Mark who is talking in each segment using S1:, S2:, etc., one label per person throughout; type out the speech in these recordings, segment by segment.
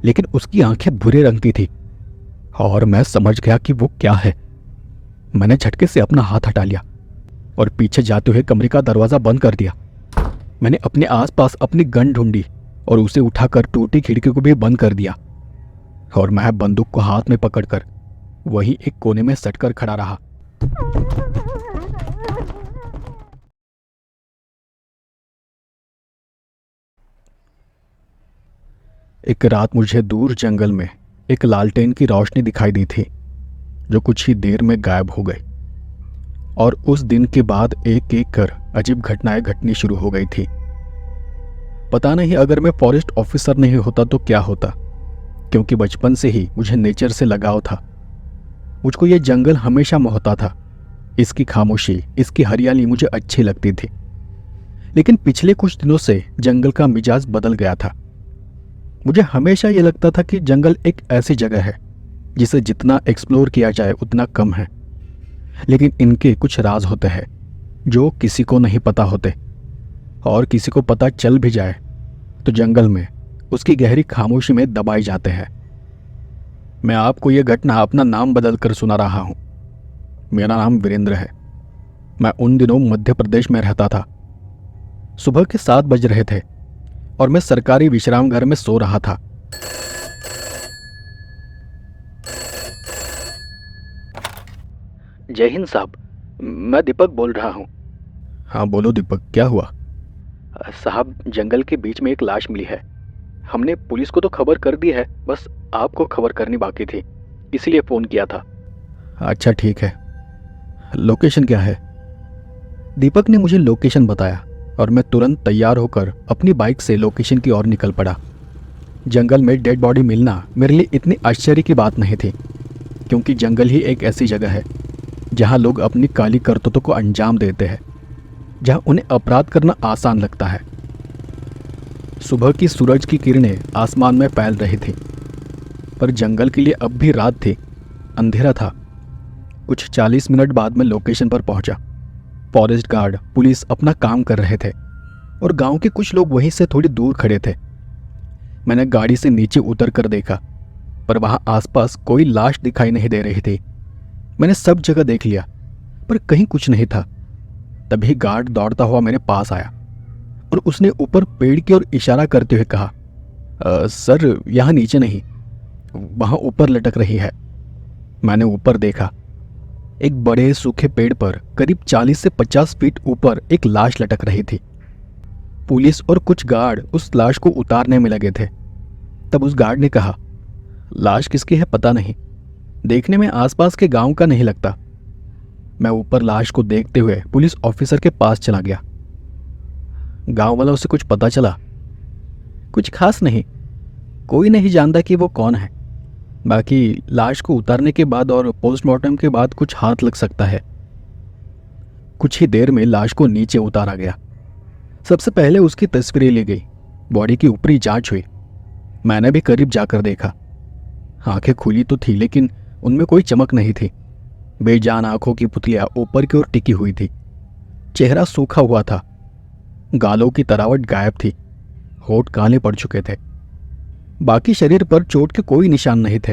S1: लेकिन उसकी आंखें भूरे रंग की थी और मैं समझ गया कि वो क्या है। मैंने झटके से अपना हाथ हटा लिया और पीछे जाते हुए कमरे का दरवाजा बंद कर दिया। मैंने अपने आसपास अपनी गन ढूंढी और उसे उठाकर टूटी खिड़की को भी बंद कर दिया और मैं बंदूक को हाथ में पकड़कर वहीं एक कोने में सटकर खड़ा रहा। एक रात मुझे दूर जंगल में एक लालटेन की रोशनी दिखाई दी थी जो कुछ ही देर में गायब हो गई और उस दिन के बाद एक एक कर अजीब घटनाएं घटनी शुरू हो गई थी। पता नहीं अगर मैं फॉरेस्ट ऑफिसर नहीं होता तो क्या होता, क्योंकि बचपन से ही मुझे नेचर से लगाव था। मुझको ये जंगल हमेशा मोहता था। इसकी खामोशी, इसकी हरियाली मुझे अच्छी लगती थी। लेकिन पिछले कुछ दिनों से जंगल का मिजाज बदल गया था। मुझे हमेशा ये लगता था कि जंगल एक ऐसी जगह है जिसे जितना एक्सप्लोर किया जाए उतना कम है, लेकिन इनके कुछ राज होते हैं जो किसी को नहीं पता होते, और किसी को पता चल भी जाए तो जंगल में उसकी गहरी खामोशी में दबाए जाते हैं। मैं आपको यह घटना अपना नाम बदलकर सुना रहा हूं। मेरा नाम वीरेंद्र है। मैं उन दिनों मध्य प्रदेश में रहता था। सुबह के 7 बज रहे थे और मैं सरकारी विश्राम घर में सो रहा था। जय हिंद साहब, मैं दीपक बोल रहा हूँ। हाँ बोलो दीपक, क्या हुआ? साहब, जंगल के बीच में एक लाश मिली है। हमने पुलिस को तो खबर कर दी है, बस आपको खबर करनी बाकी थी, इसीलिए फ़ोन किया था। अच्छा ठीक है, लोकेशन क्या है? दीपक ने मुझे लोकेशन बताया और मैं तुरंत तैयार होकर अपनी बाइक से लोकेशन की ओर निकल पड़ा। जंगल में डेड बॉडी मिलना मेरे लिए इतनी आश्चर्य की बात नहीं थी, क्योंकि जंगल ही एक ऐसी जगह है जहां लोग अपनी काली करतूतों को अंजाम देते हैं, जहां उन्हें अपराध करना आसान लगता है। सुबह की सूरज की किरणें आसमान में फैल रही थी, पर जंगल के लिए अब भी रात थी, अंधेरा था। कुछ 40 मिनट बाद मैं लोकेशन पर पहुंचा। फॉरेस्ट गार्ड, पुलिस अपना काम कर रहे थे और गांव के कुछ लोग वहीं से थोड़ी दूर खड़े थे। मैंने गाड़ी से नीचे उतर कर देखा, पर वहां आसपास कोई लाश दिखाई नहीं दे रही थी। मैंने सब जगह देख लिया, पर कहीं कुछ नहीं था। तभी गार्ड दौड़ता हुआ मेरे पास आया और उसने ऊपर पेड़ की ओर इशारा करते हुए कहा, सर यहाँ नीचे नहीं, वहां ऊपर लटक रही है। मैंने ऊपर देखा। एक बड़े सूखे पेड़ पर करीब 40 से 50 फीट ऊपर एक लाश लटक रही थी। पुलिस और कुछ गार्ड उस लाश को उतारने में लगे थे। तब उस गार्ड ने कहा, लाश किसकी है पता नहीं, देखने में आसपास के गांव का नहीं लगता। मैं ऊपर लाश को देखते हुए पुलिस ऑफिसर के पास चला गया। गांव वालों से कुछ पता चला? कुछ खास नहीं, कोई नहीं जानता कि वो कौन है। बाकी लाश को उतारने के बाद और पोस्टमार्टम के बाद कुछ हाथ लग सकता है। कुछ ही देर में लाश को नीचे उतारा गया। सबसे पहले उसकी तस्वीरें ली गई, बॉडी की ऊपरी जांच हुई। मैंने भी करीब जाकर देखा। आंखें खुली तो थी, लेकिन उनमें कोई चमक नहीं थी। बेजान आंखों की पुतलियां ऊपर की ओर टिकी हुई थी। चेहरा सूखा हुआ था, गालों की तरावट गायब थी, होठ काले पड़ चुके थे। बाकी शरीर पर चोट के कोई निशान नहीं थे।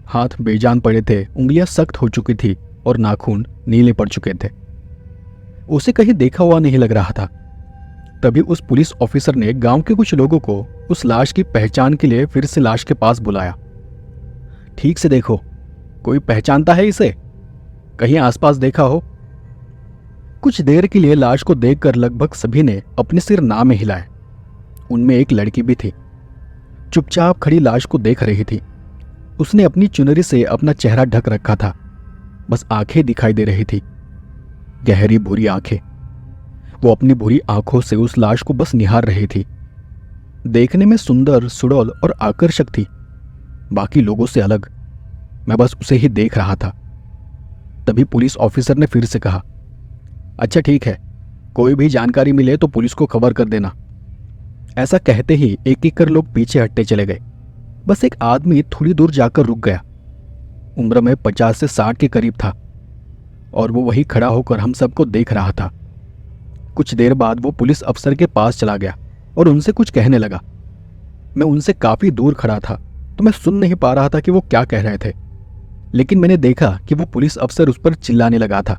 S1: हाथ बेजान पड़े थे, उंगलियां सख्त हो चुकी थी और नाखून नीले पड़ चुके थे। उसे कहीं देखा हुआ नहीं लग रहा था। तभी उस पुलिस ऑफिसर ने गांव के कुछ लोगों को उस लाश की पहचान के लिए फिर से लाश के पास बुलाया। ठीक से देखो, कोई पहचानता है इसे? कहीं आसपास देखा हो? कुछ देर के लिए लाश को देखकर लगभग सभी ने अपने सिर ना में हिलाए। उनमें एक लड़की भी थी, चुपचाप खड़ी लाश को देख रही थी। उसने अपनी चुनरी से अपना चेहरा ढक रखा था, बस आंखें दिखाई दे रही थी, गहरी भूरी आंखें। वो अपनी भूरी आंखों से उस लाश को बस निहार रही थी। देखने में सुंदर, सुडौल और आकर्षक थी, बाकी लोगों से अलग। मैं बस उसे ही देख रहा था। तभी पुलिस ऑफिसर ने फिर से कहा, अच्छा ठीक है, कोई भी जानकारी मिले तो पुलिस को खबर कर देना। ऐसा कहते ही एक एक कर लोग पीछे हटते चले गए। बस एक आदमी थोड़ी दूर जाकर रुक गया। उम्र में 50 से 60 के करीब था और वो वहीं खड़ा होकर हम सबको देख रहा था। कुछ देर बाद वो पुलिस अफसर के पास चला गया और उनसे कुछ कहने लगा। मैं उनसे काफी दूर खड़ा था तो मैं सुन नहीं पा रहा था कि वो क्या कह रहे थे, लेकिन मैंने देखा कि वो पुलिस अफसर उस पर चिल्लाने लगा था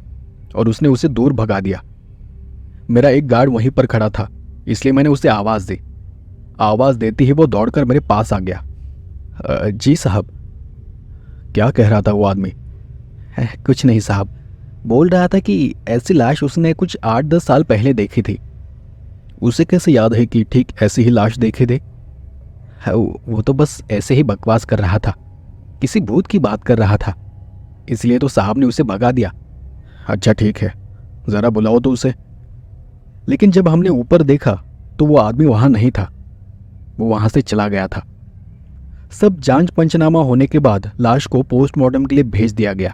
S1: और उसने उसे दूर भगा दिया। मेरा एक गार्ड वहीं पर खड़ा था, इसलिए मैंने उसे आवाज़ दी। आवाज़ देते ही वो दौड़कर मेरे पास आ गया। जी साहब। क्या कह रहा था वो आदमी? कुछ नहीं साहब, बोल रहा था कि ऐसी लाश उसने कुछ 8-10 साल पहले देखी थी। उसे कैसे याद है कि ठीक ऐसी ही लाश देखे थे? वो तो बस ऐसे ही बकवास कर रहा था, किसी भूत की बात कर रहा था, इसलिए तो साहब ने उसे भगा दिया। अच्छा ठीक है, ज़रा बुलाओ तो उसे। लेकिन जब हमने ऊपर देखा तो वो आदमी वहाँ नहीं था, वो वहाँ से चला गया था। सब जांच पंचनामा होने के बाद लाश को पोस्टमार्टम के लिए भेज दिया गया।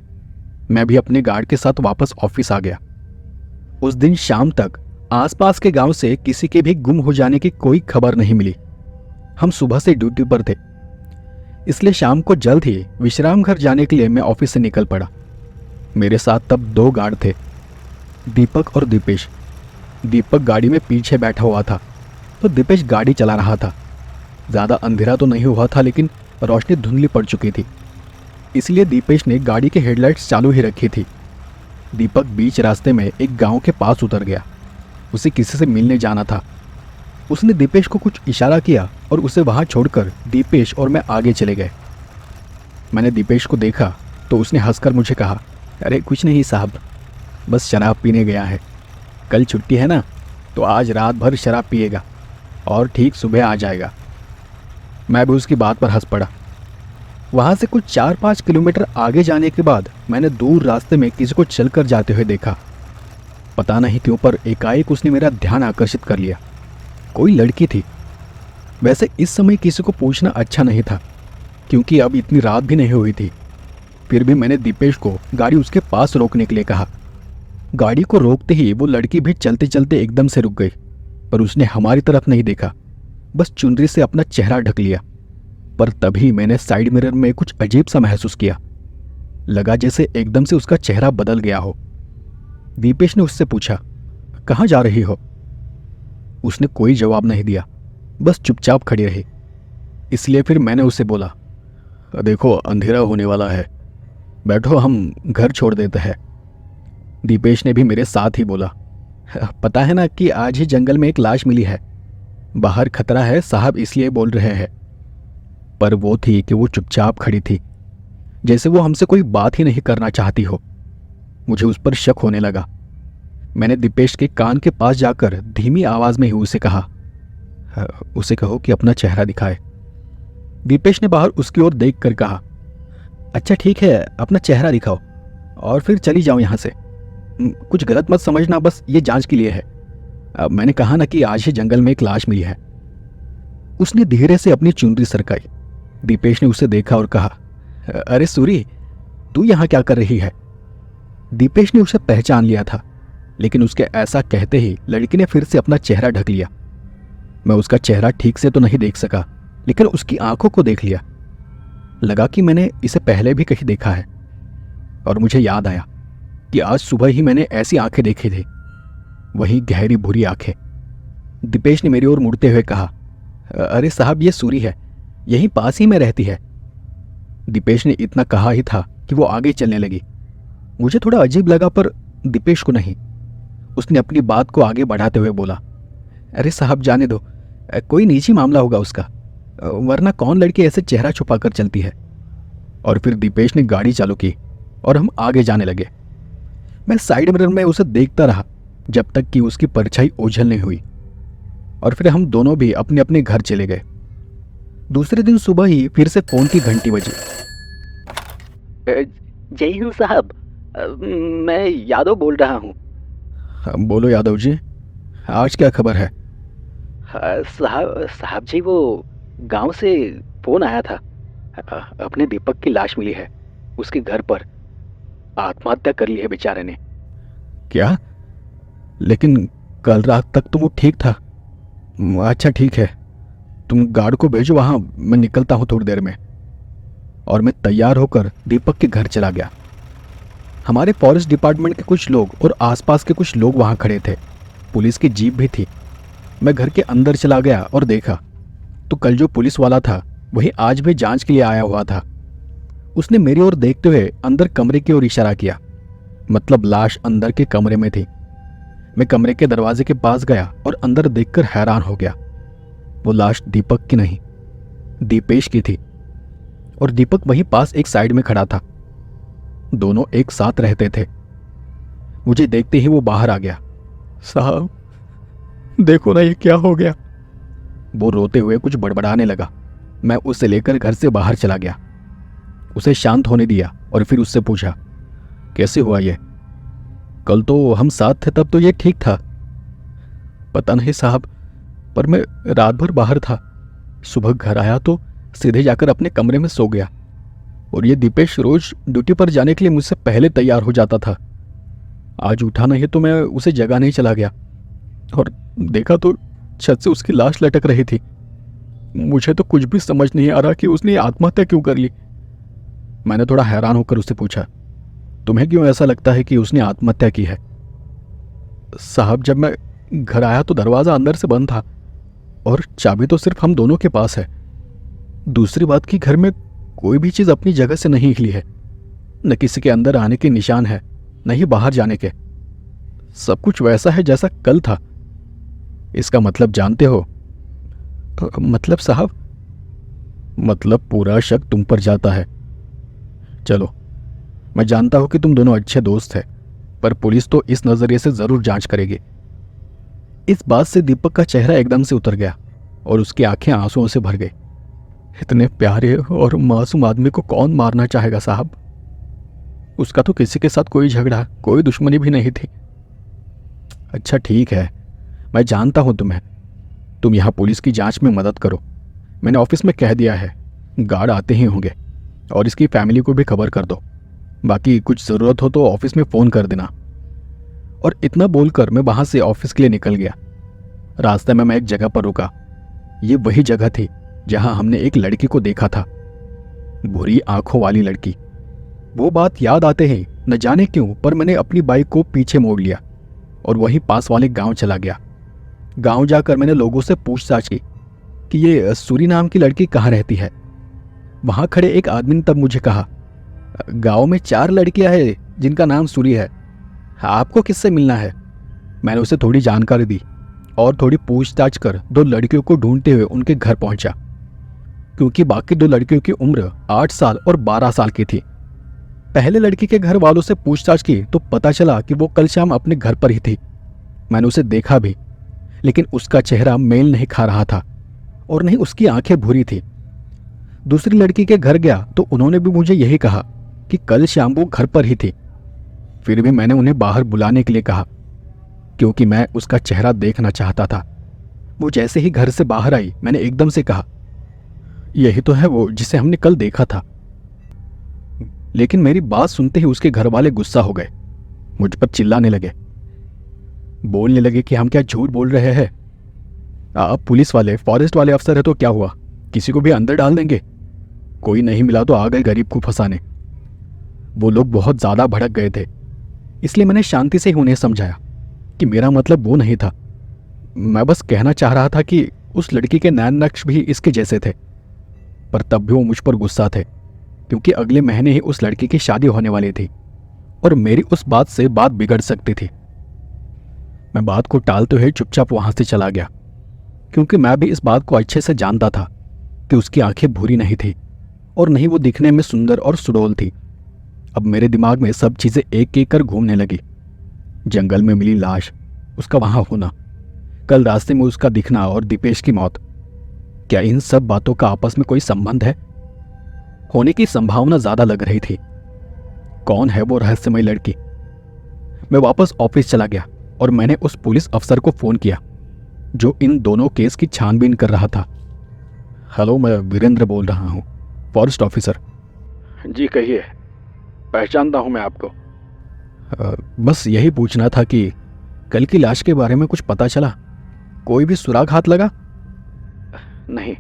S1: मैं भी अपने गार्ड के साथ वापस ऑफिस आ गया। उस दिन शाम तक आसपास के गांव से किसी के भी गुम हो जाने की कोई खबर नहीं मिली। हम सुबह से ड्यूटी पर थे, इसलिए शाम को जल्द ही विश्राम घर जाने के लिए मैं ऑफिस से निकल पड़ा। मेरे साथ तब 2 गार्ड थे, दीपक और दीपेश। दीपक गाड़ी में पीछे बैठा हुआ था तो दीपेश गाड़ी चला रहा था। ज़्यादा अंधेरा तो नहीं हुआ था, लेकिन रोशनी धुंधली पड़ चुकी थी, इसलिए दीपेश ने गाड़ी की हेडलाइट्स चालू ही रखी थी। दीपक बीच रास्ते में एक गांव के पास उतर गया। उसे किसी से मिलने जाना था। उसने दीपेश को कुछ इशारा किया और उसे वहां छोड़कर दीपेश और मैं आगे चले गए। मैंने दीपेश को देखा तो उसने हंसकर मुझे कहा, अरे कुछ नहीं साहब, बस शराब पीने गया है। कल छुट्टी है ना, तो आज रात भर शराब पिएगा और ठीक सुबह आ जाएगा। मैं भी उसकी बात पर हंस पड़ा। वहाँ से कुछ 4-5 किलोमीटर आगे जाने के बाद मैंने दूर रास्ते में किसी को चलकर जाते हुए देखा। पता नहीं क्यों पर एकाएक उसने मेरा ध्यान आकर्षित कर लिया। कोई लड़की थी। वैसे इस समय किसी को पूछना अच्छा नहीं था, क्योंकि अब इतनी रात भी नहीं हुई थी। फिर भी मैंने दीपेश को गाड़ी उसके पास रोकने के लिए कहा। गाड़ी को रोकते ही वो लड़की भी चलते चलते एकदम से रुक गई, पर उसने हमारी तरफ नहीं देखा, बस चुनरी से अपना चेहरा ढक लिया। पर तभी मैंने साइड मिरर में कुछ अजीब सा महसूस किया। लगा जैसे एकदम से उसका चेहरा बदल गया हो। दीपेश ने उससे पूछा, कहाँ जा रही हो? उसने कोई जवाब नहीं दिया, बस चुपचाप खड़ी रही। इसलिए फिर मैंने उसे बोला, देखो अंधेरा होने वाला है, बैठो हम घर छोड़ देते हैं। दीपेश ने भी मेरे साथ ही बोला, पता है ना कि आज ही जंगल में एक लाश मिली है, बाहर खतरा है साहब इसलिए बोल रहे हैं। पर वो थी कि वो चुपचाप खड़ी थी, जैसे वो हमसे कोई बात ही नहीं करना चाहती हो। मुझे उस पर शक होने लगा। मैंने दीपेश के कान के पास जाकर धीमी आवाज में ही उसे कहा, उसे कहो कि अपना चेहरा दिखाए। दीपेश ने बाहर उसकी ओर देखकर कहा, अच्छा ठीक है, अपना चेहरा दिखाओ और फिर चली जाओ यहां से। कुछ गलत मत समझना, बस ये जांच के लिए है। मैंने कहा ना कि आज ही जंगल में एक लाश मिली है। उसने धीरे से अपनी चुनरी सरकाई। दीपेश ने उसे देखा और कहा, अरे सूरी, तू यहां क्या कर रही है? दीपेश ने उसे पहचान लिया था, लेकिन उसके ऐसा कहते ही लड़की ने फिर से अपना चेहरा ढक लिया। मैं उसका चेहरा ठीक से तो नहीं देख सका, लेकिन उसकी आंखों को देख लिया। लगा कि मैंने इसे पहले भी कहीं देखा है, और मुझे याद आया कि आज सुबह ही मैंने ऐसी आंखें देखी थी, वही गहरी भूरी आंखें। दीपेश ने मेरी ओर मुड़ते हुए कहा, अरे साहब ये सूरी है, यहीं पास ही में रहती है। दीपेश ने इतना कहा ही था कि वो आगे चलने लगी। मुझे थोड़ा अजीब लगा, पर दीपेश को नहीं। उसने अपनी बात को आगे बढ़ाते हुए बोला, अरे साहब जाने दो, कोई निजी मामला होगा उसका, वरना कौन लड़की ऐसे चेहरा छुपा कर चलती है। और फिर दीपेश ने गाड़ी चालू की और हम आगे जाने लगे। मैं साइड मिरर में उसे देखता रहा जब तक कि उसकी परछाई ओझल नहीं हुई, और फिर हम दोनों भी अपने अपने घर चले गए। दूसरे दिन सुबह ही फिर से फोन की घंटी बजी। जय हिंद साहब, मैं यादव बोल रहा हूँ। बोलो यादव जी, आज क्या खबर है? साहब जी, वो गांव से फोन आया था। अपने दीपक की लाश मिली है, उसके घर पर। आत्महत्या कर ली है बेचारे ने। क्या? लेकिन कल रात तक तो वो ठीक था। अच्छा ठीक है, तुम गार्ड को भेजो वहां, मैं निकलता हूं थोड़ी देर में। और मैं तैयार होकर दीपक के घर चला गया। हमारे फॉरेस्ट डिपार्टमेंट के कुछ लोग और आसपास के कुछ लोग वहां खड़े थे। पुलिस की जीप भी थी। मैं घर के अंदर चला गया और देखा तो कल जो पुलिस वाला था वही आज भी जांच के लिए आया हुआ था। उसने मेरी ओर देखते हुए अंदर कमरे की ओर इशारा किया, मतलब लाश अंदर के कमरे में थी। मैं कमरे के दरवाजे के पास गया और अंदर देखकर हैरान हो गया। वो लाश दीपक की नहीं, दीपेश की थी, और दीपक वहीं पास एक साइड में खड़ा था। दोनों एक साथ रहते थे। मुझे देखते ही वो बाहर आ गया। साहब देखो ना, ये क्या हो गया। वो रोते हुए कुछ बड़बड़ाने लगा। मैं उसे लेकर घर से बाहर चला गया, उसे शांत होने दिया और फिर उससे पूछा, कैसे हुआ ये? कल तो हम साथ थे, तब तो ये ठीक था। पता नहीं साहब, पर मैं रात भर बाहर था। सुबह घर आया तो सीधे जाकर अपने कमरे में सो गया। और ये दीपेश रोज ड्यूटी पर जाने के लिए मुझसे पहले तैयार हो जाता था। आज उठा नहीं तो मैं उसे जगाने ही चला गया और देखा तो छत से उसकी लाश लटक रही थी। मुझे तो कुछ भी समझ नहीं आ रहा कि उसने आत्महत्या क्यों कर ली। मैंने थोड़ा हैरान होकर उससे पूछा, तुम्हें क्यों ऐसा लगता है कि उसने आत्महत्या की है? साहब, जब मैं घर आया तो दरवाजा अंदर से बंद था और चाबी तो सिर्फ हम दोनों के पास है। दूसरी बात कि घर में कोई भी चीज अपनी जगह से नहीं हिली है। न किसी के अंदर आने के निशान है, न ही बाहर जाने के। सब कुछ वैसा है जैसा कल था। इसका मतलब जानते हो? मतलब साहब? मतलब पूरा शक तुम पर जाता है। चलो, मैं जानता हूं कि तुम दोनों अच्छे दोस्त हैं, पर पुलिस तो इस नजरिए से जरूर जांच करेगी। इस बात से दीपक का चेहरा एकदम से उतर गया और उसकी आंखें आंसुओं से भर गई। इतने प्यारे और मासूम आदमी को कौन मारना चाहेगा साहब? उसका तो किसी के साथ कोई झगड़ा, कोई दुश्मनी भी नहीं थी। अच्छा ठीक है, मैं जानता हूं तुम्हें। तुम यहां पुलिस की जांच में मदद करो। मैंने ऑफिस में कह दिया है, गार्ड आते ही होंगे, और इसकी फैमिली को भी खबर कर दो। बाकी कुछ जरूरत हो तो ऑफिस में फोन कर देना। और इतना बोलकर मैं वहां से ऑफिस के लिए निकल गया। रास्ते में मैं एक जगह पर रुका। ये वही जगह थी जहां हमने एक लड़की को देखा था, भूरी आंखों वाली लड़की। वो बात याद आते ही न जाने क्यों, पर मैंने अपनी बाइक को पीछे मोड़ लिया और वहीं पास वाले गांव चला गया। गांव जाकर मैंने लोगों से पूछताछ की कि ये सूरी नाम की लड़की कहाँ रहती है। वहां खड़े एक आदमी ने तब मुझे कहा, गांव में 4 लड़कियां हैं जिनका नाम सूरी है, आपको किससे मिलना है? मैंने उसे थोड़ी जानकारी दी और थोड़ी पूछताछ कर 2 लड़कियों को ढूंढते हुए उनके घर पहुंचा, क्योंकि बाकी 2 लड़कियों की उम्र 8 साल और 12 साल की थी। पहले लड़की के घर वालों से पूछताछ की तो पता चला कि वो कल शाम अपने घर पर ही थी। मैंने उसे देखा भी, लेकिन उसका चेहरा मेल नहीं खा रहा था और नहीं उसकी आंखें भूरी थी। दूसरी लड़की के घर गया तो उन्होंने भी मुझे यही कहा कि कल शाम वो घर पर ही थी। फिर भी मैंने उन्हें बाहर बुलाने के लिए कहा, क्योंकि मैं उसका चेहरा देखना चाहता था। वो जैसे ही घर से बाहर आई, मैंने एकदम से कहा, यही तो है वो जिसे हमने कल देखा था। लेकिन मेरी बात सुनते ही उसके घर वाले गुस्सा हो गए, मुझ पर चिल्लाने लगे, बोलने लगे कि हम क्या झूठ बोल रहे हैं? आप पुलिस वाले, फॉरेस्ट वाले अफसर है तो क्या हुआ, किसी को भी अंदर डाल देंगे। कोई नहीं मिला तो आ गए गरीब को फंसाने। वो लोग बहुत ज्यादा भड़क गए थे, इसलिए मैंने शांति से ही उन्हें समझाया कि मेरा मतलब वो नहीं था। मैं बस कहना चाह रहा था कि उस लड़की के नैन नक्श भी इसके जैसे थे। पर तब भी वो मुझ पर गुस्सा थे, क्योंकि अगले महीने ही उस लड़की की शादी होने वाली थी और मेरी उस बात से बात बिगड़ सकती थी। मैं बात को टालते हुए चुपचाप वहां से चला गया, क्योंकि मैं भी इस बात को अच्छे से जानता था कि उसकी आंखें भूरी नहीं थी और नहीं वो दिखने में सुंदर और सुडौल थी। अब मेरे दिमाग में सब चीजें एक एक कर घूमने लगी। जंगल में मिली लाश, उसका वहां होना, कल रास्ते में उसका दिखना और दीपेश की मौत। क्या इन सब बातों का आपस में कोई संबंध है? होने की संभावना ज्यादा लग रही थी। कौन है वो रहस्यमय लड़की? मैं वापस ऑफिस चला गया और मैंने उस पुलिस अफसर को फोन किया जो इन दोनों केस की छानबीन कर रहा था। हेलो, मैं वीरेंद्र बोल रहा हूँ, फॉरेस्ट ऑफिसर। जी कहिए, पहचानता हूँ मैं आपको। बस यही पूछना था कि कल की लाश के बारे में कुछ पता चला? कोई भी सुराग हाथ लगा? नहीं,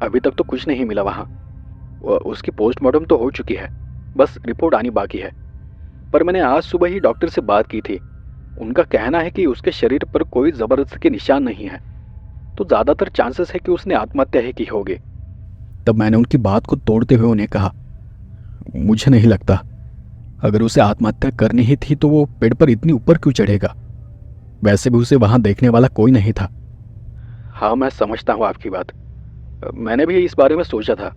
S1: अभी तक तो कुछ नहीं मिला वहाँ। उसकी पोस्टमार्टम तो हो चुकी है, बस रिपोर्ट आनी बाकी है। पर मैंने आज सुबह ही डॉक्टर से बात की थी। उनका कहना है कि उसके शरीर पर कोई जबरदस्ती के निशान नहीं है, तो ज़्यादातर चांसेस है कि उसने आत्महत्या ही की होगी। तब मैंने उनकी बात को तोड़ते हुए उन्हें कहा, मुझे नहीं लगता। अगर उसे आत्महत्या करनी ही थी तो वो पेड़ पर इतनी ऊपर क्यों चढ़ेगा? वैसे भी उसे वहां देखने वाला कोई नहीं था। हाँ, मैं समझता हूँ आपकी बात। मैंने भी इस बारे में सोचा था,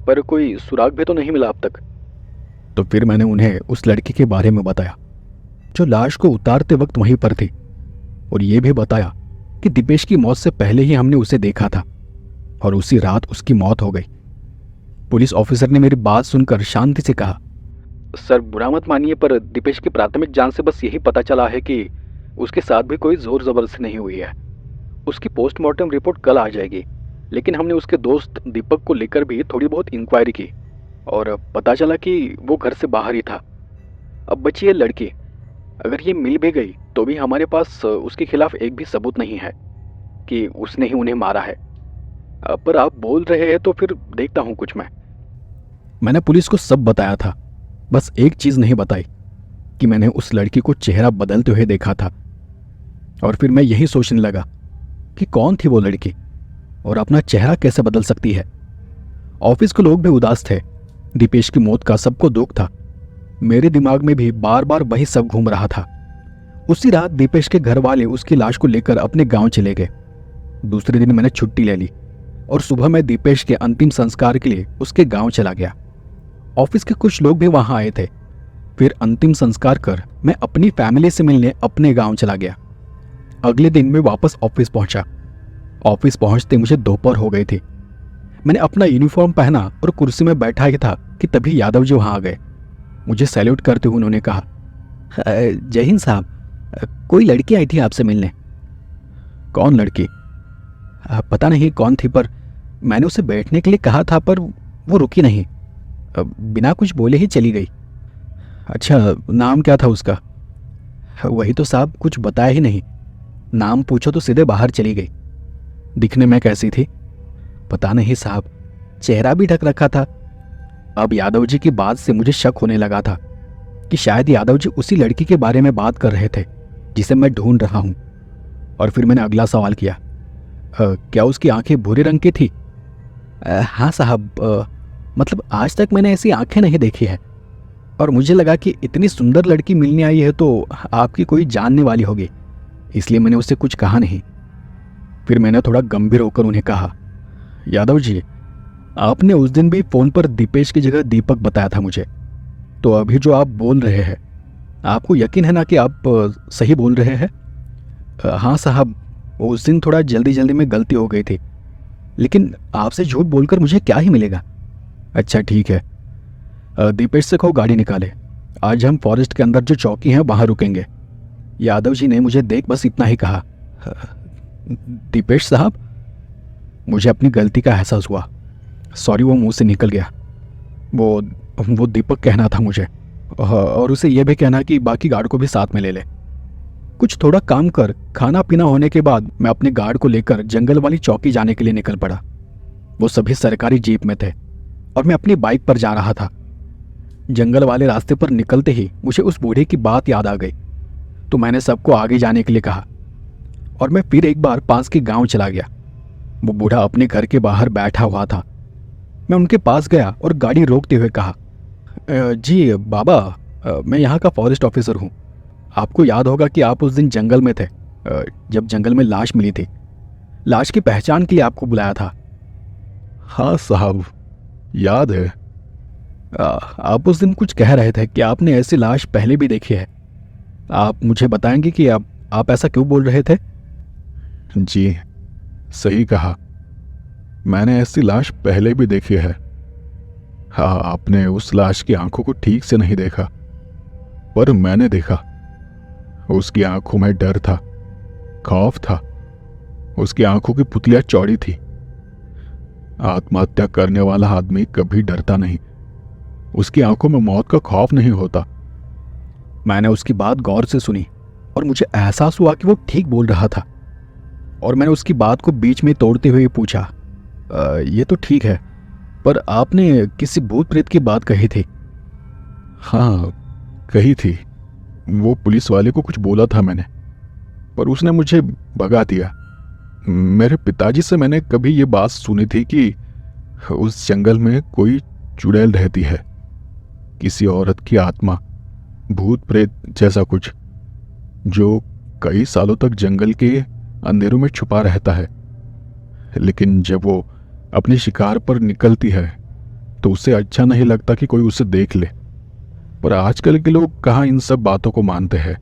S1: पर कोई सुराग भी तो नहीं मिला अब तक। तो फिर मैंने उन्हें उस लड़की के बारे में बताया जो लाश को उतारते वक्त वहीं पर थी, और ये भी बताया कि दीपेश की मौत से पहले ही हमने उसे देखा था और उसी रात उसकी मौत हो गई। पुलिस ऑफिसर ने मेरी बात सुनकर शांति से कहा, सर बुरा मत मानिए, पर दीपेश की प्राथमिक जांच से बस यही पता चला है कि उसके साथ भी कोई जोर जबरदस्ती नहीं हुई है। उसकी पोस्टमार्टम रिपोर्ट कल आ जाएगी, लेकिन हमने उसके दोस्त दीपक को लेकर भी थोड़ी बहुत इंक्वायरी की और पता चला कि वो घर से बाहर ही था। अब बची है लड़की। अगर ये मिल भी गई तो भी हमारे पास उसके खिलाफ एक भी सबूत नहीं है कि उसने ही उन्हें मारा है। पर आप बोल रहे हैं तो फिर देखता हूँ कुछ। मैंने पुलिस को सब बताया था, बस एक चीज नहीं बताई कि मैंने उस लड़की को चेहरा बदलते हुए देखा था। और फिर मैं यही सोचने लगा कि कौन थी वो लड़की और अपना चेहरा कैसे बदल सकती है। ऑफिस के लोग भी उदास थे। दीपेश की मौत का सबको दुख था। मेरे दिमाग में भी बार बार वही सब घूम रहा था। उसी रात दीपेश के घर वाले उसकी लाश को लेकर अपने गांव चले गए। दूसरे दिन मैंने छुट्टी ले ली और सुबह मैं दीपेश के अंतिम संस्कार के लिए उसके गांव चला गया। ऑफिस के कुछ लोग भी वहां आए थे। फिर अंतिम संस्कार कर मैं अपनी फैमिली से मिलने अपने गांव चला गया। अगले दिन मैं वापस ऑफिस पहुंचा। ऑफिस पहुंचते मुझे दोपहर हो गई थी। मैंने अपना यूनिफॉर्म पहना और कुर्सी में बैठा ही था कि तभी यादव जी वहां आ गए। मुझे सैल्यूट करते हुए उन्होंने कहा, जय हिंद साहब, कोई लड़की आई थी आपसे मिलने। कौन लड़की? पता नहीं कौन थी, पर मैंने उसे बैठने के लिए कहा था पर वो रुकी नहीं, बिना कुछ बोले ही चली गई। अच्छा, नाम क्या था उसका? वही तो साहब, कुछ बताया ही नहीं। नाम पूछो तो सीधे बाहर चली गई। दिखने में कैसी थी? पता नहीं साहब, चेहरा भी ढक रखा था। अब यादव जी की बात से मुझे शक होने लगा था कि शायद यादव जी उसी लड़की के बारे में बात कर रहे थे जिसे मैं ढूंढ रहा हूं। और फिर मैंने अगला सवाल किया, क्या उसकी आंखें भूरे रंग की थी? हाँ साहब, मतलब आज तक मैंने ऐसी आंखें नहीं देखी है, और मुझे लगा कि इतनी सुंदर लड़की मिलने आई है तो आपकी कोई जानने वाली होगी, इसलिए मैंने उससे कुछ कहा नहीं। फिर मैंने थोड़ा गंभीर होकर उन्हें कहा, यादव जी, आपने उस दिन भी फोन पर दीपेश की जगह दीपक बताया था मुझे, तो अभी जो आप बोल रहे हैं, आपको यकीन है ना कि आप सही बोल रहे हैं? हाँ साहब, उस दिन थोड़ा जल्दी जल्दी में गलती हो गई थी, लेकिन आपसे झूठ बोलकर मुझे क्या ही मिलेगा। अच्छा ठीक है, दीपेश से कहो गाड़ी निकाले, आज हम फॉरेस्ट के अंदर जो चौकी है वहां रुकेंगे। यादव जी ने मुझे देख बस इतना ही कहा। दीपेश साहब? मुझे अपनी गलती का एहसास हुआ। सॉरी, वो मुंह से निकल गया। वो दीपक कहना था मुझे, और उसे यह भी कहना कि बाकी गार्ड को भी साथ में ले ले। कुछ थोड़ा काम कर खाना पीना होने के बाद मैं अपने गार्ड को लेकर जंगल वाली चौकी जाने के लिए निकल पड़ा। वो सभी सरकारी जीप में थे और मैं अपनी बाइक पर जा रहा था। जंगल वाले रास्ते पर निकलते ही मुझे उस बूढ़े की बात याद आ गई, तो मैंने सबको आगे जाने के लिए कहा और मैं फिर एक बार पास के गांव चला गया। वो बूढ़ा अपने घर के बाहर बैठा हुआ था। मैं उनके पास गया और गाड़ी रोकते हुए कहा, जी बाबा, मैं यहाँ का फॉरेस्ट ऑफिसर हूँ। आपको याद होगा कि आप उस दिन जंगल में थे, जब जंगल में लाश मिली थी। लाश की पहचान के लिए आपको बुलाया था। हाँ साहब, याद है। आप उस दिन कुछ कह रहे थे कि आपने ऐसी लाश पहले भी देखी है। आप मुझे बताएंगे कि आप ऐसा क्यों बोल रहे थे? जी, सही कहा, मैंने ऐसी लाश पहले भी देखी है। हाँ, आपने उस लाश की आंखों को ठीक से नहीं देखा, पर मैंने देखा। उसकी आंखों में डर था, खौफ था। उसकी आंखों की पुतलियां चौड़ी थी। आत्महत्या करने वाला आदमी कभी डरता नहीं, उसकी आंखों में मौत का खौफ नहीं होता। मैंने उसकी बात गौर से सुनी और मुझे एहसास हुआ कि वो ठीक बोल रहा था, और मैंने उसकी बात को बीच में तोड़ते हुए पूछा, ये तो ठीक है, पर आपने किसी भूत प्रेत की बात कही थी। हाँ, कही थी। वो पुलिस वाले को कुछ बोला था मैंने, पर उसने मुझे भगा दिया। मेरे पिताजी से मैंने कभी ये बात सुनी थी कि
S2: उस जंगल में कोई चुड़ैल रहती है, किसी औरत की आत्मा, भूत प्रेत जैसा कुछ, जो कई सालों तक जंगल के अंधेरों में छुपा रहता है। लेकिन जब वो अपने शिकार पर निकलती है तो उसे अच्छा नहीं लगता कि कोई उसे देख ले। पर आजकल के लोग कहाँ इन सब बातों को मानते हैं।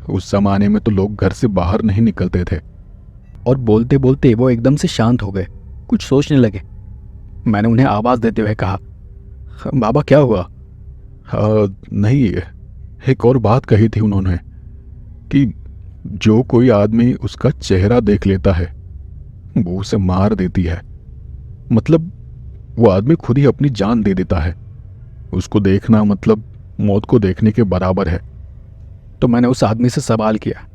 S2: उस जमाने में तो लोग घर से बाहर नहीं निकलते थे।
S1: और बोलते बोलते वो एकदम से शांत हो गए, कुछ सोचने लगे। मैंने उन्हें आवाज़ देते हुए कहा, बाबा क्या हुआ?
S2: नहीं, एक और बात कही थी उन्होंने कि जो कोई आदमी उसका चेहरा देख लेता है वो उसे मार देती है। मतलब वो आदमी खुद ही अपनी जान दे देता है। उसको देखना मतलब मौत को देखने के बराबर है।
S1: तो मैंने उस आदमी से सवाल किया,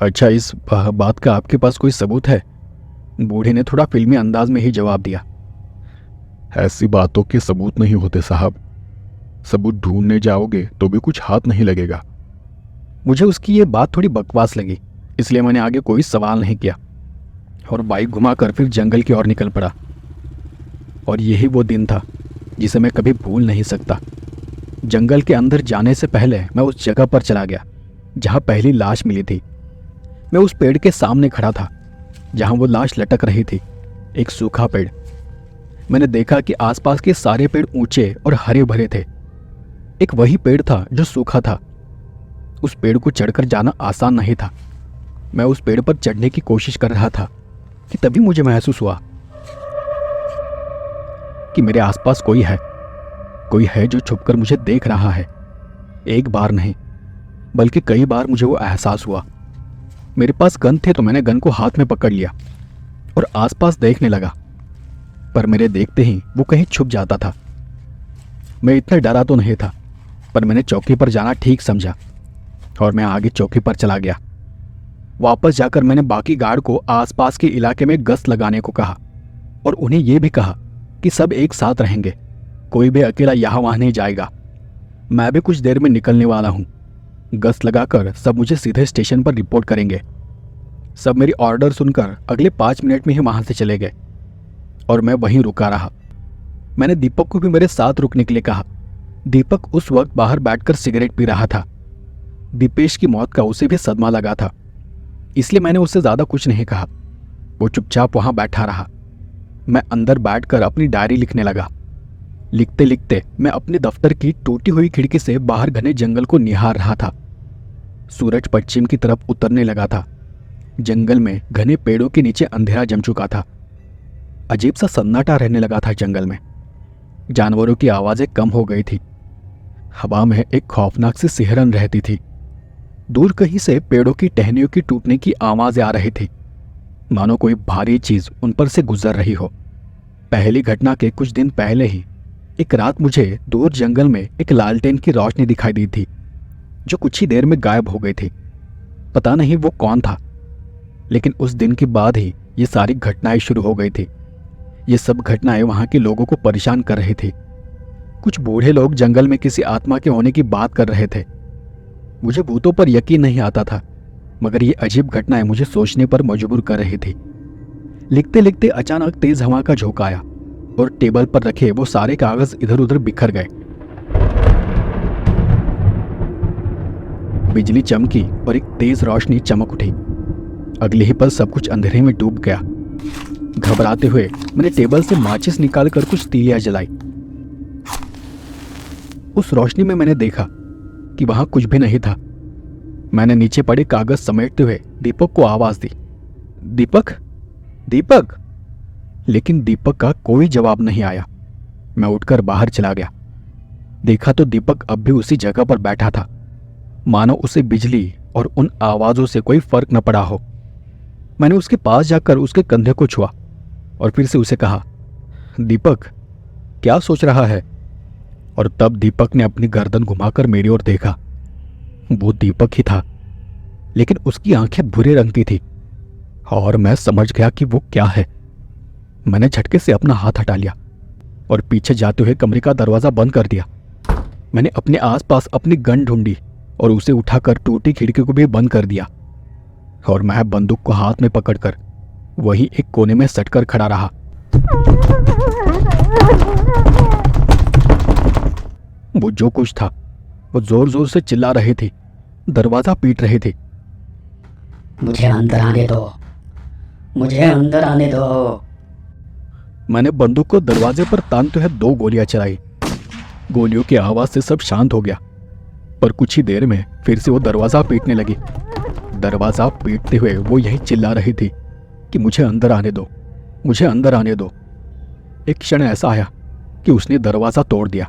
S1: अच्छा इस बात का आपके पास कोई सबूत है? बूढ़े ने थोड़ा फिल्मी अंदाज में ही जवाब दिया,
S2: ऐसी बातों के सबूत नहीं होते साहब। सबूत ढूंढने जाओगे तो भी कुछ हाथ नहीं लगेगा।
S1: मुझे उसकी ये बात थोड़ी बकवास लगी, इसलिए मैंने आगे कोई सवाल नहीं किया और बाइक घुमाकर फिर जंगल की ओर निकल पड़ा। और यही वो दिन था जिसे मैं कभी भूल नहीं सकता। जंगल के अंदर जाने से पहले मैं उस जगह पर चला गया जहां पहली लाश मिली थी। मैं उस पेड़ के सामने खड़ा था जहां वो लाश लटक रही थी, एक सूखा पेड़। मैंने देखा कि आसपास के सारे पेड़ ऊंचे और हरे भरे थे। एक वही पेड़ था जो सूखा था। उस पेड़ को चढ़कर जाना आसान नहीं था। मैं उस पेड़ पर चढ़ने की कोशिश कर रहा था कि तभी मुझे महसूस हुआ कि मेरे आसपास कोई है जो छुपकर मुझे देख रहा है। एक बार नहीं बल्कि कई बार मुझे वो एहसास हुआ। मेरे पास गन थे तो मैंने गन को हाथ में पकड़ लिया और आसपास देखने लगा, पर मेरे देखते ही वो कहीं छुप जाता था। मैं इतना डरा तो नहीं था, पर मैंने चौकी पर जाना ठीक समझा और मैं आगे चौकी पर चला गया। वापस जाकर मैंने बाकी गार्ड को आसपास के इलाके में गश्त लगाने को कहा और उन्हें यह भी कहा कि सब एक साथ रहेंगे, कोई भी अकेला यहाँ वहां नहीं जाएगा। मैं भी कुछ देर में निकलने वाला हूँ। गश्त लगाकर सब मुझे सीधे स्टेशन पर रिपोर्ट करेंगे। सब मेरी ऑर्डर सुनकर अगले 5 मिनट में ही वहां से चले गए और मैं वहीं रुका रहा। मैंने दीपक को भी मेरे साथ रुकने के लिए कहा। दीपक उस वक्त बाहर बैठकर सिगरेट पी रहा था। दीपेश की मौत का उसे भी सदमा लगा था, इसलिए मैंने उससे ज्यादा कुछ नहीं कहा। वो चुपचाप वहां बैठा रहा। मैं अंदर बैठकर अपनी डायरी लिखने लगा। लिखते लिखते मैं अपने दफ्तर की टूटी हुई खिड़की से बाहर घने जंगल को निहार रहा था। सूरज पश्चिम की तरफ उतरने लगा था। जंगल में घने पेड़ों के नीचे अंधेरा जम चुका था। अजीब सा सन्नाटा रहने लगा था जंगल में। जानवरों की आवाजें कम हो गई थी। हवा में एक खौफनाक सी सिहरन रहती थी। दूर कहीं से पेड़ों की टहनियों की टूटने की आवाजें आ रही थी, मानो कोई भारी चीज उन पर से गुजर रही हो। पहली घटना के कुछ दिन पहले ही एक रात मुझे दूर जंगल में एक लालटेन की रोशनी दिखाई दी थी, जो कुछ ही देर में गायब हो गई थी। पता नहीं वो कौन था, लेकिन उस दिन के बाद ही ये सारी घटनाएं शुरू हो गई थी। ये सब घटनाएं वहां के लोगों को परेशान कर रही थी। कुछ बूढ़े लोग जंगल में किसी आत्मा के होने की बात कर रहे थे। मुझे भूतों पर यकीन नहीं आता था, मगर ये अजीब घटनाएं मुझे सोचने पर मजबूर कर रही थी। लिखते लिखते अचानक तेज हवा का झोंका आया और टेबल पर रखे वो सारे कागज इधर उधर बिखर गए। बिजली चमकी और एक तेज रोशनी चमक उठी। अगले ही पल सब कुछ अंधेरे में डूब गया। घबराते हुए मैंने टेबल से माचिस निकालकर कुछ तीलियां जलाई। उस रोशनी में मैंने देखा कि वहां कुछ भी नहीं था। मैंने नीचे पड़े कागज समेटते हुए दीपक को आवाज दी, दीपक, दीपक। लेकिन दीपक का कोई जवाब नहीं आया। मैं उठकर बाहर चला गया। देखा तो दीपक अब भी उसी जगह पर बैठा था, मानो उसे बिजली और उन आवाजों से कोई फर्क न पड़ा हो। मैंने उसके पास जाकर उसके कंधे को छुआ और फिर से उसे कहा, दीपक क्या सोच रहा है? और तब दीपक ने अपनी गर्दन घुमाकर मेरी ओर देखा। वो दीपक ही था, लेकिन उसकी आंखें भूरे रंग की थी और मैं समझ गया कि वो क्या है। मैंने झटके से अपना हाथ हटा लिया और पीछे जाते हुए कमरे का दरवाजा बंद कर दिया। मैंने अपने आसपास अपनी गन ढूंढी और उसे उठाकर टूटी खिड़की को भी बंद कर दिया और मैं बंदूक को हाथ में पकड़कर वहीं एक कोने में सटकर खड़ा रहा। वो जो कुछ था वो जोर जोर से चिल्ला रहे थे, दरवाजा पीट रहे थे।
S3: मुझे अंदर आने दो, मुझे अंदर आने दो।
S1: मैंने बंदूक को दरवाजे पर तानते हुए 2 गोलियां चलाई। गोलियों की आवाज से सब शांत हो गया, पर कुछ ही देर में फिर से वो दरवाजा पीटने लगी। दरवाजा पीटते हुए वो यही चिल्ला रही थी कि मुझे अंदर आने दो, मुझे अंदर आने दो। एक क्षण ऐसा आया कि उसने दरवाजा तोड़ दिया।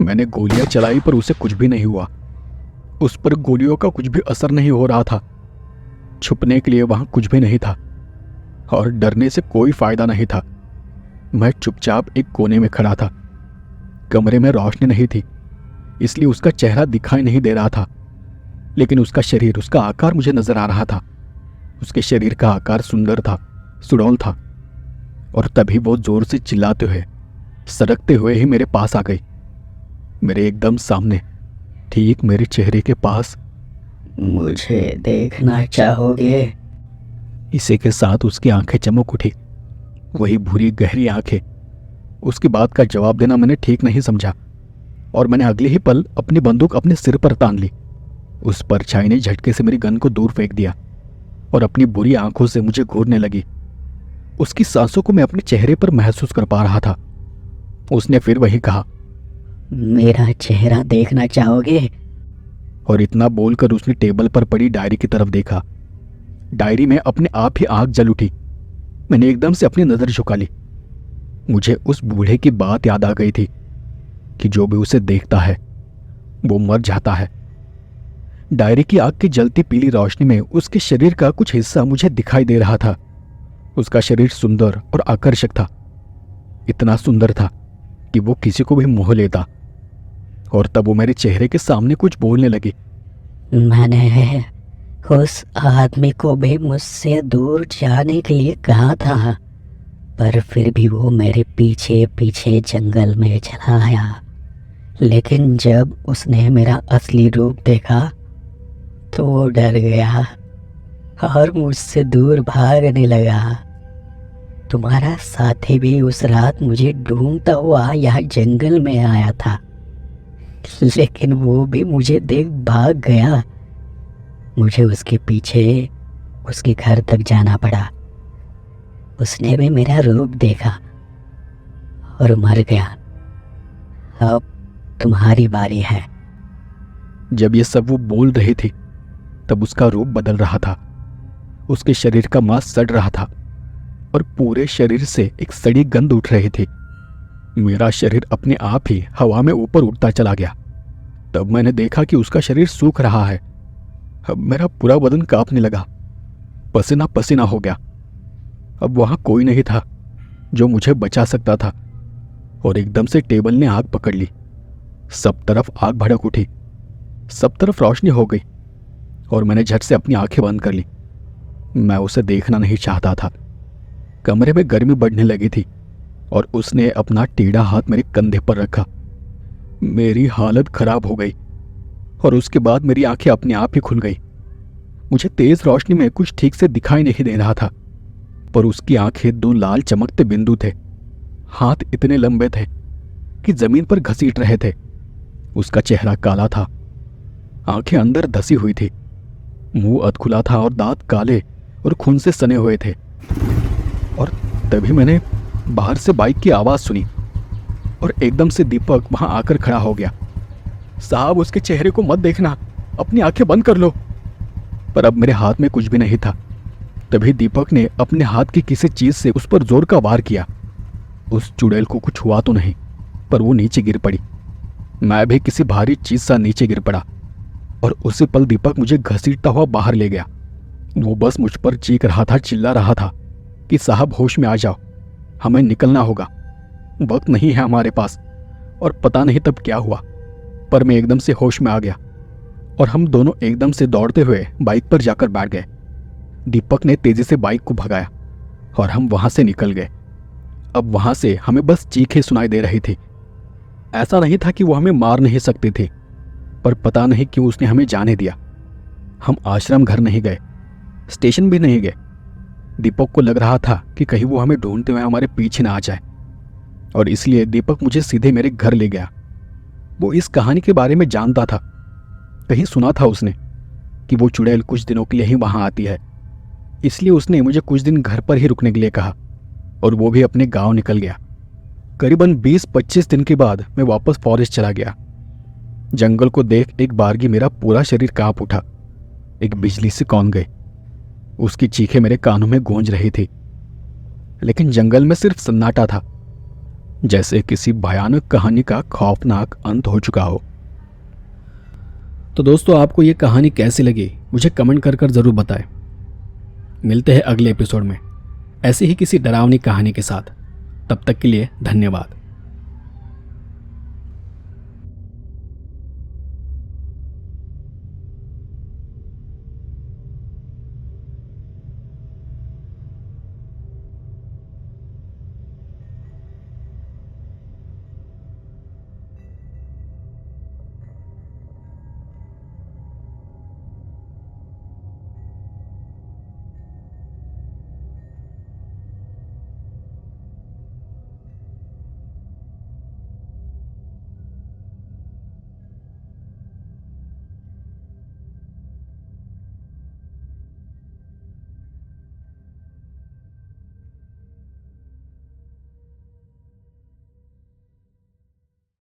S1: मैंने गोलियां चलाई पर उसे कुछ भी नहीं हुआ। उस पर गोलियों का कुछ भी असर नहीं हो रहा था। छुपने के लिए वहां कुछ भी नहीं था और डरने से कोई फायदा नहीं था। मैं चुपचाप एक कोने में खड़ा था। कमरे में रोशनी नहीं थी, इसलिए उसका चेहरा दिखाई नहीं दे रहा था, लेकिन उसका शरीर, उसका आकार मुझे नजर आ रहा था। उसके शरीर का आकार सुंदर था, सुडौल था। और तभी वो जोर से चिल्लाते हुए, सरकते हुए ही मेरे पास आ गई, मेरे एकदम सामने, ठीक मेरे चेहरे के पास।
S3: मुझे देखना चाहोगे?
S1: इसी के साथ उसकी आंखें चमक उठी, वही भूरी गहरी आंखें। उसकी बात का जवाब देना मैंने ठीक नहीं समझा और मैंने अगले ही पल अपनी बंदूक अपने सिर पर तान ली। उस परछाई ने झटके से मेरी गन को दूर फेंक दिया और अपनी बुरी आंखों से मुझे घूरने लगी। उसकी सांसों को मैं अपने चेहरे पर महसूस कर पा रहा था। उसने फिर वही कहा,
S3: मेरा चेहरा देखना चाहोगे?
S1: और इतना बोलकर उसने टेबल पर पड़ी डायरी की तरफ देखा। डायरी में अपने आप ही आग जल उठी। मैंने एकदम से अपनी नजर झुका ली। मुझे उस बूढ़े की बात याद आ गई थी कि जो भी उसे देखता है वो मर जाता है। डायरी की आग की जलती पीली रोशनी में उसके शरीर का कुछ हिस्सा मुझे दिखाई दे रहा था। उसका शरीर सुंदर और आकर्षक था, इतना सुंदर था कि वो किसी को भी मोह लेता। और तब वो मेरे चेहरे के सामने कुछ बोलने लगी।
S3: मैंने उस आदमी को भी मुझसे दूर जाने के लिए कहा था, पर फिर भी वो मेरे पीछे पीछे जंगल में चला आया। लेकिन जब उसने मेरा असली रूप देखा तो वो डर गया और मुझसे दूर भागने लगा। तुम्हारा साथी भी उस रात मुझे ढूंढता हुआ यहाँ जंगल में आया था, लेकिन वो भी मुझे देख भाग गया। मुझे उसके पीछे उसके घर तक जाना पड़ा। उसने भी मेरा रूप देखा और मर गया। अब तुम्हारी बारी है।
S1: जब ये सब वो बोल रही थी तब उसका रूप बदल रहा था। उसके शरीर का मांस सड़ रहा था और पूरे शरीर से एक सड़ी गंध उठ रही थी। मेरा शरीर अपने आप ही हवा में ऊपर उठता चला गया। तब मैंने देखा कि उसका शरीर सूख रहा है। अब मेरा पूरा बदन कांपने लगा, पसीना पसीना हो गया। अब वहां कोई नहीं था जो मुझे बचा सकता था। और एकदम से टेबल ने आग पकड़ ली। सब तरफ आग भड़क उठी, सब तरफ रोशनी हो गई और मैंने झट से अपनी आंखें बंद कर ली। मैं उसे देखना नहीं चाहता था। कमरे में गर्मी बढ़ने लगी थी और उसने अपना टेढ़ा हाथ मेरे कंधे पर रखा। मेरी हालत खराब हो गई और उसके बाद मेरी आंखें अपने आप ही खुल गई। मुझे तेज रोशनी में कुछ ठीक से दिखाई नहीं दे रहा था, पर उसकी आंखें 2 लाल चमकते बिंदु थे। हाथ इतने लंबे थे कि जमीन पर घसीट रहे थे। उसका चेहरा काला था, आंखें अंदर धसी हुई थी, मुंह अधखुला था और दांत काले और खून से सने हुए थे। और तभी मैंने बाहर से बाइक की आवाज सुनी और एकदम से दीपक वहां आकर खड़ा हो गया। साहब, उसके चेहरे को मत देखना, अपनी आंखें बंद कर लो। पर अब मेरे हाथ में कुछ भी नहीं था। तभी दीपक ने अपने हाथ की किसी चीज से उस पर जोर का वार किया। उस चुड़ैल को कुछ हुआ तो नहीं, पर वो नीचे गिर पड़ी। मैं भी किसी भारी चीज सा नीचे गिर पड़ा और उसी पल दीपक मुझे घसीटता हुआ बाहर ले गया। वो बस मुझ पर चीख रहा था, चिल्ला रहा था कि साहब होश में आ जाओ, हमें निकलना होगा, वक्त नहीं है हमारे पास। और पता नहीं तब क्या हुआ, पर मैं एकदम से होश में आ गया और हम दोनों एकदम से दौड़ते हुए बाइक पर जाकर बैठ गए। दीपक ने तेजी से बाइक को भगाया और हम वहां से निकल गए। अब वहां से हमें बस चीखें सुनाई दे रही थी। ऐसा नहीं था कि वो हमें मार नहीं सकते थे, पर पता नहीं क्यों उसने हमें जाने दिया। हम आश्रम घर नहीं गए, स्टेशन भी नहीं गए। दीपक को लग रहा था कि कहीं वो हमें ढूंढते हुए हमारे पीछे ना आ जाए, और इसलिए दीपक मुझे सीधे मेरे घर ले गया। वो इस कहानी के बारे में जानता था, कहीं सुना था उसने कि वो चुड़ैल कुछ दिनों के लिए ही वहां आती है, इसलिए उसने मुझे कुछ दिन घर पर ही रुकने के लिए कहा और वो भी अपने गांव निकल गया। करीबन 20-25 दिन के बाद मैं वापस फॉरेस्ट चला गया। जंगल को देख एक बारगी मेरा पूरा शरीर कांप उठा। एक बिजली से कौन गई, उसकी चीखें मेरे कानों में गूंज रही थी, लेकिन जंगल में सिर्फ सन्नाटा था, जैसे किसी भयानक कहानी का खौफनाक अंत हो चुका हो। तो दोस्तों, आपको ये कहानी कैसी लगी मुझे कमेंट कर जरूर बताएं। मिलते हैं अगले एपिसोड में ऐसी ही किसी डरावनी कहानी के साथ। तब तक के लिए धन्यवाद।